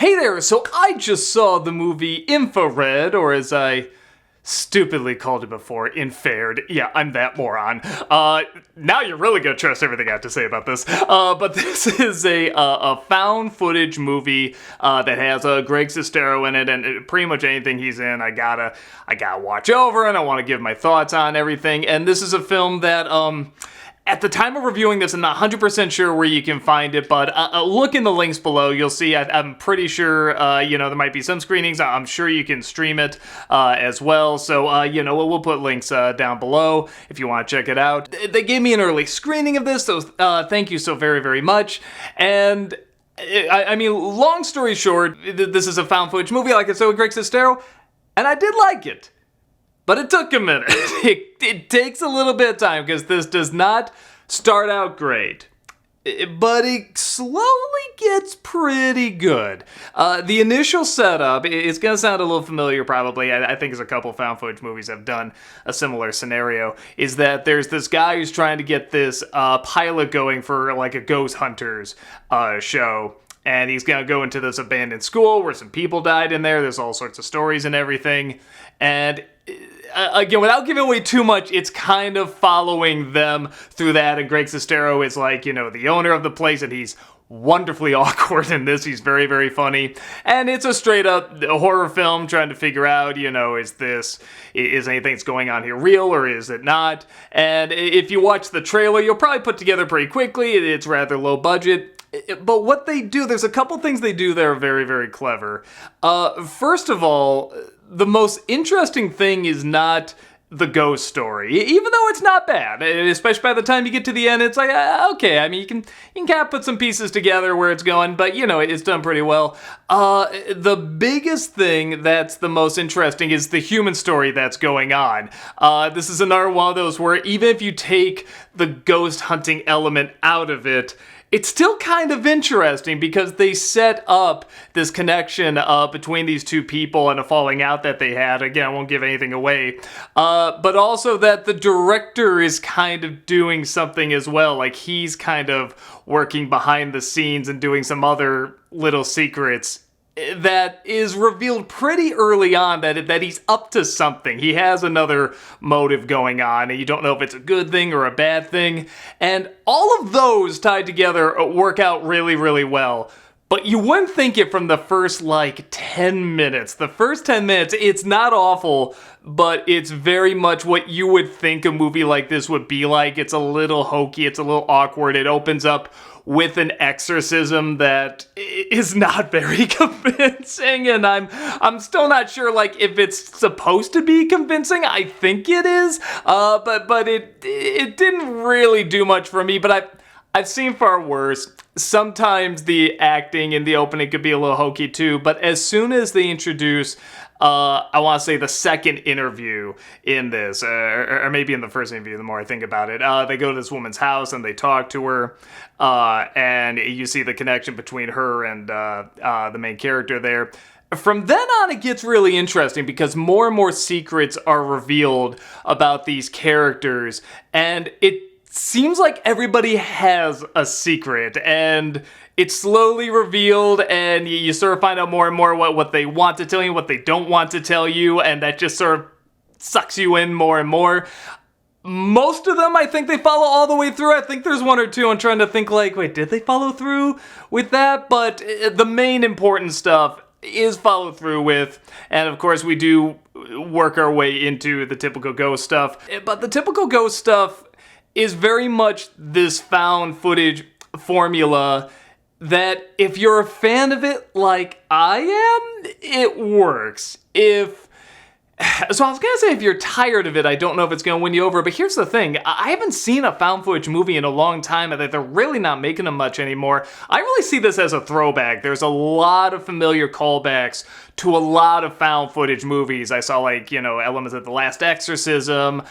Hey there, so I just saw the movie Infrared, or as I stupidly called it before, Infrared. Yeah, I'm that moron. Now you're really gonna trust everything I have to say about this. But this is a found footage movie that has Greg Sestero in it, and pretty much anything he's in, I gotta watch over, and I want to give my thoughts on everything. And this is a film that at the time of reviewing this, I'm not 100% sure where you can find it, but look in the links below. You'll see, I'm pretty sure, there might be some screenings. I'm sure you can stream it as well. So, we'll put links down below if you want to check it out. They gave me an early screening of this, so thank you so very, very much. And I mean, long story short, this is a found footage movie, like I said, with Greg Sestero, and I did like it. But it took a minute. It takes a little bit of time because this does not start out great. But it slowly gets pretty good. The initial setup, it's going to sound a little familiar probably, I think as a couple found footage movies have done a similar scenario, is that there's this guy who's trying to get this pilot going for like a ghost hunters show. And he's going to go into this abandoned school where some people died in there. There's all sorts of stories and everything. And again, without giving away too much, it's kind of following them through that. And Greg Sestero is like, the owner of the place, and he's wonderfully awkward in this. He's very, very funny. And it's a straight up horror film trying to figure out, is anything that's going on here real or is it not? And if you watch the trailer, you'll probably put together pretty quickly. It's rather low budget. But what they do, there's a couple things they do that are very, very clever. First of all, the most interesting thing is not the ghost story, even though it's not bad, especially by the time you get to the end. It's like, okay, I mean, you can kind of put some pieces together where it's going, but it's done pretty well. The biggest thing that's the most interesting is the human story that's going on. This is another one of those where even if you take the ghost hunting element out of it, it's still kind of interesting because they set up this connection between these two people and a falling out that they had. Again, I won't give anything away. But also that the director is kind of doing something as well. Like he's kind of working behind the scenes and doing some other little secrets that is revealed pretty early on that he's up to something. He has another motive going on, and you don't know if it's a good thing or a bad thing. And all of those tied together work out really, really well. But you wouldn't think it from the first, 10 minutes. The first 10 minutes, it's not awful, but it's very much what you would think a movie like this would be like. It's a little hokey, it's a little awkward. It opens up with an exorcism that is not very convincing, and I'm still not sure if it's supposed to be convincing. I think it is, but it didn't really do much for me. But I've seen far worse. Sometimes the acting in the opening could be a little hokey too, but as soon as they introduce I want to say the second interview in this, or maybe in the first interview, the more I think about it, they go to this woman's house and they talk to her, and you see the connection between her and the main character there. From then on, it gets really interesting because more and more secrets are revealed about these characters, and it seems like everybody has a secret, and it's slowly revealed, and you sort of find out more and more what they want to tell you, what they don't want to tell you, and that just sort of sucks you in more and more. Most of them, I think they follow all the way through. I think there's one or two I'm trying to think wait, did they follow through with that? But the main important stuff is followed through with, and of course we do work our way into the typical ghost stuff. But the typical ghost stuff is very much this found footage formula that if you're a fan of it like I am, it works. So I was going to say if you're tired of it, I don't know if it's going to win you over, but here's the thing. I haven't seen a found footage movie in a long time, and they're really not making them much anymore. I really see this as a throwback. There's a lot of familiar callbacks to a lot of found footage movies. I saw elements of The Last Exorcism,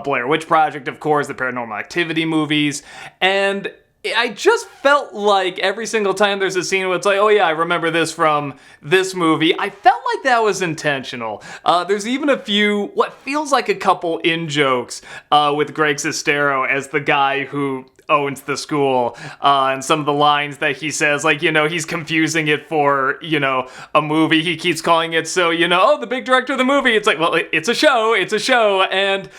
Blair Witch Project, of course, the Paranormal Activity movies, and I just felt like every single time there's a scene where it's like, oh yeah, I remember this from this movie, I felt like that was intentional. There's even a few, what feels like a couple in-jokes with Greg Sestero as the guy who owns the school, and some of the lines that he says, like, he's confusing it for, a movie. He keeps calling it, so, oh, the big director of the movie. It's like, well, it's a show, and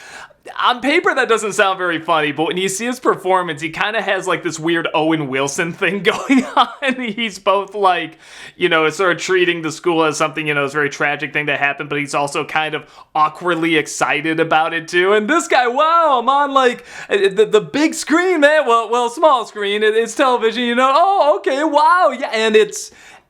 on paper, that doesn't sound very funny, but when you see his performance, he kind of has like this weird Owen Wilson thing going on. He's both like, sort of treating the school as something, it's a very tragic thing that happened, but he's also kind of awkwardly excited about it too. And this guy, wow, I'm on like the big screen, man. Well, small screen. It's television, Oh, okay, wow, yeah, and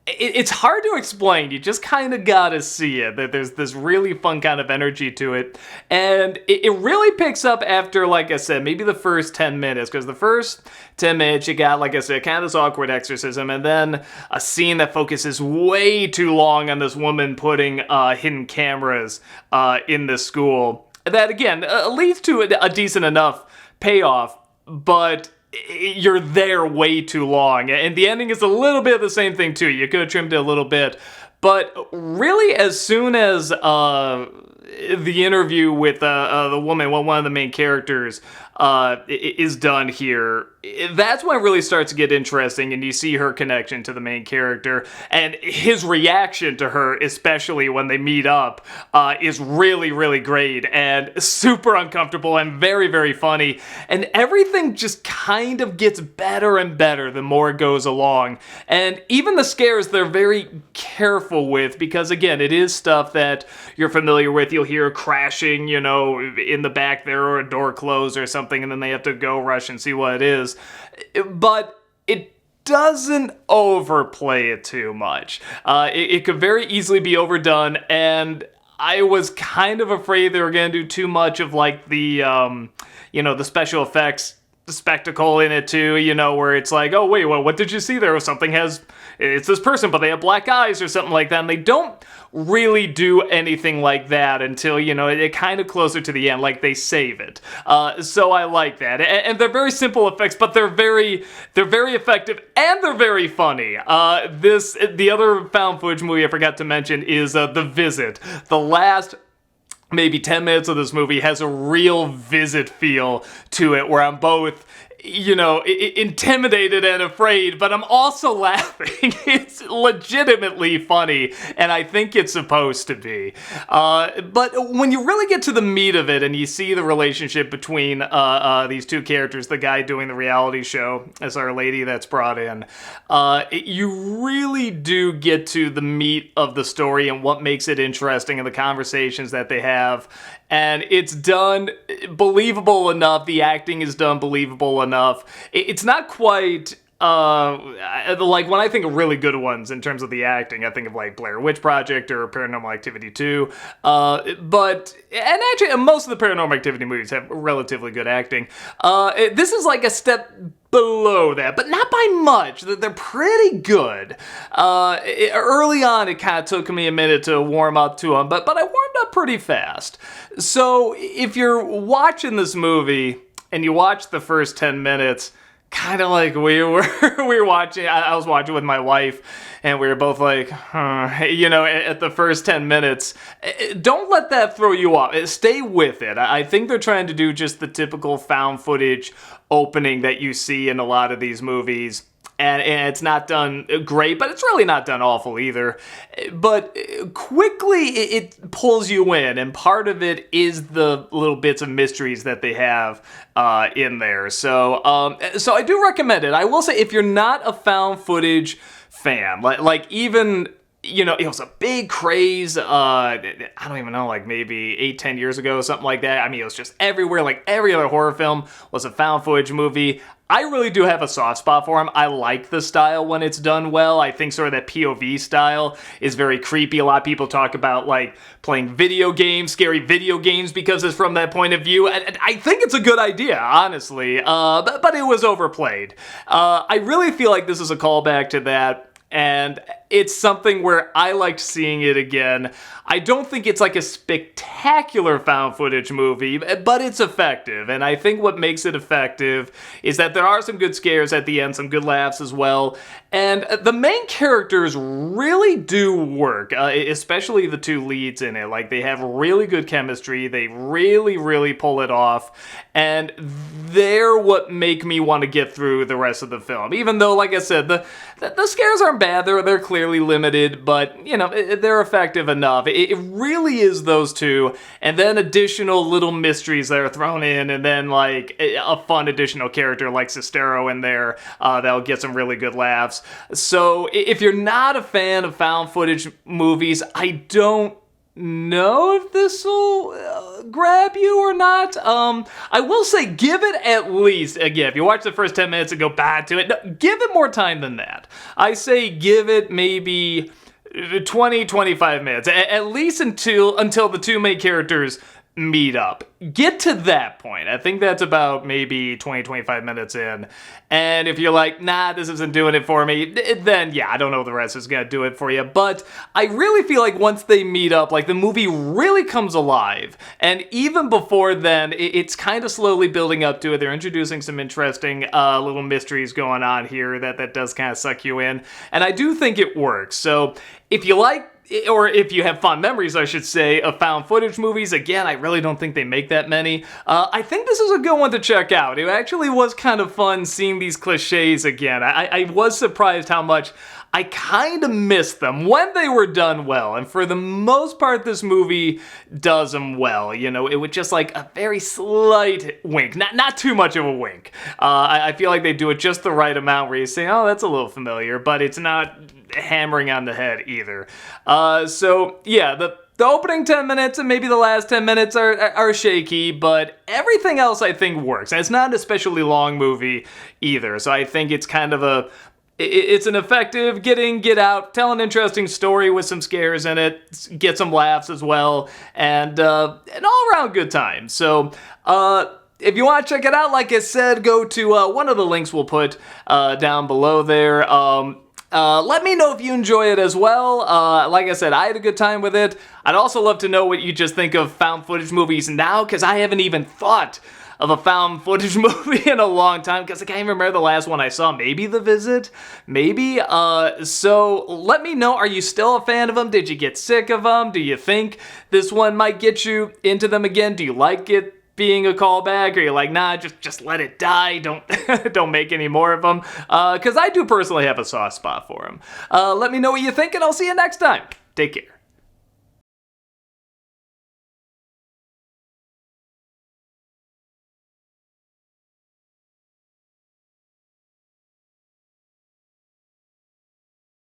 it's hard to explain. You just kind of gotta see it. There's this really fun kind of energy to it. And it really picks up after, like I said, maybe the first 10 minutes. Because the first 10 minutes, you got, like I said, kind of this awkward exorcism. And then a scene that focuses way too long on this woman putting hidden cameras in the school. That, again, leads to a decent enough payoff. But you're there way too long, and the ending is a little bit of the same thing too. You could have trimmed it a little bit, but really, as soon as the interview with the woman, one of the main characters, is done here, that's when it really starts to get interesting, and you see her connection to the main character, and his reaction to her, especially when they meet up, is really, really great, and super uncomfortable, and very, very funny, and everything just kind of gets better and better the more it goes along, and even the scares they're very careful with, because again, it is stuff that you're familiar with. You'll hear crashing, in the back there, or a door closed or something, and then they have to go rush and see what it is. But it doesn't overplay it too much. It could very easily be overdone, and I was kind of afraid they were going to do too much of like the, the special effects spectacle in it too, where it's like, oh wait, what did you see there? It's this person, but they have black eyes or something like that, and they don't really do anything like that until, it kind of closer to the end, like they save it. So I like that. And they're very simple effects, but they're very effective, and they're very funny. The other found footage movie I forgot to mention is The Visit. The last maybe 10 minutes of this movie has a real Visit feel to it, where I'm both, intimidated and afraid, but I'm also laughing. It's legitimately funny, and I think it's supposed to be. But when you really get to the meat of it, and you see the relationship between these two characters, the guy doing the reality show as our lady that's brought in, you really do get to the meat of the story and what makes it interesting and the conversations that they have. And it's done believable enough. The acting is done believable enough. It's not quite like when I think of really good ones in terms of the acting, I think of like Blair Witch Project or Paranormal Activity 2. And actually, most of the Paranormal Activity movies have relatively good acting. This is like a step below that, but not by much. They're pretty good. Early on, it kind of took me a minute to warm up to them, but I warmed up pretty fast. So if you're watching this movie and you watch the first 10 minutes, kind of like we were watching, I was watching with my wife, and we were both like, at the first 10 minutes. Don't let that throw you off. Stay with it. I think they're trying to do just the typical found footage opening that you see in a lot of these movies. And it's not done great, but it's really not done awful either. But quickly, it pulls you in, and part of it is the little bits of mysteries that they have in there. So I do recommend it. I will say, if you're not a found footage fan, like even, it was a big craze, I don't even know, like maybe 8-10 years ago, something like that. I mean, it was just everywhere, like every other horror film was a found footage movie. I really do have a soft spot for him. I like the style when it's done well. I think sort of that POV style is very creepy. A lot of people talk about like playing video games, scary video games, because it's from that point of view. And I think it's a good idea, honestly, but it was overplayed. I really feel like this is a callback to that. And it's something where I liked seeing it again. I don't think it's like a spectacular found footage movie, but it's effective. And I think what makes it effective is that there are some good scares at the end, some good laughs as well. And the main characters really do work, especially the two leads in it. Like, they have really good chemistry. They really, really pull it off. And they're what make me want to get through the rest of the film. Even though, like I said, the scares aren't bad. They're clearly limited, but, you know, they're effective enough. It really is those two, and then additional little mysteries that are thrown in, and then, like, a fun additional character like Sestero in there that'll get some really good laughs. So if you're not a fan of found footage movies, I don't know if this will grab you or not. I will say give it at least, again, if you watch the first 10 minutes and go back to it, no, give it more time than that. I say give it maybe 20, 25 minutes, at least until the two main characters meet up. Get to that point. I think that's about maybe 20, 25 minutes in. And if you're like, nah, this isn't doing it for me, then yeah, I don't know the rest is gonna do it for you. But I really feel like once they meet up, like, the movie really comes alive. And even before then, it's kind of slowly building up to it. They're introducing some interesting little mysteries going on here that does kind of suck you in. And I do think it works. So if you like, or if you have fond memories, I should say, of found footage movies, again, I really don't think they make that many. I think this is a good one to check out. It actually was kind of fun seeing these cliches again. I was surprised how much I kind of missed them when they were done well. And for the most part, this movie does them well. You know, it was just like a very slight wink. Not too much of a wink. I feel like they do it just the right amount where you say, oh, that's a little familiar, but it's not hammering on the head either. So yeah, the opening 10 minutes and maybe the last 10 minutes are shaky, but everything else I think works. And it's not an especially long movie either, so I think it's kind of it's an effective get out, tell an interesting story with some scares in it, get some laughs as well, and an all-around good time. So if you want to check it out, like I said, go to one of the links we'll put down below there. Let me know if you enjoy it as well. Like I said, I had a good time with it. I'd also love to know what you just think of found footage movies now, because I haven't even thought of a found footage movie in a long time, because I can't even remember the last one I saw. Maybe The Visit? Maybe? So let me know, are you still a fan of them? Did you get sick of them? Do you think this one might get you into them again? Do you like it being a callback, or you're like, nah, just let it die, don't make any more of them? Because I do personally have a soft spot for them. Let me know what you think, and I'll see you next time. Take care.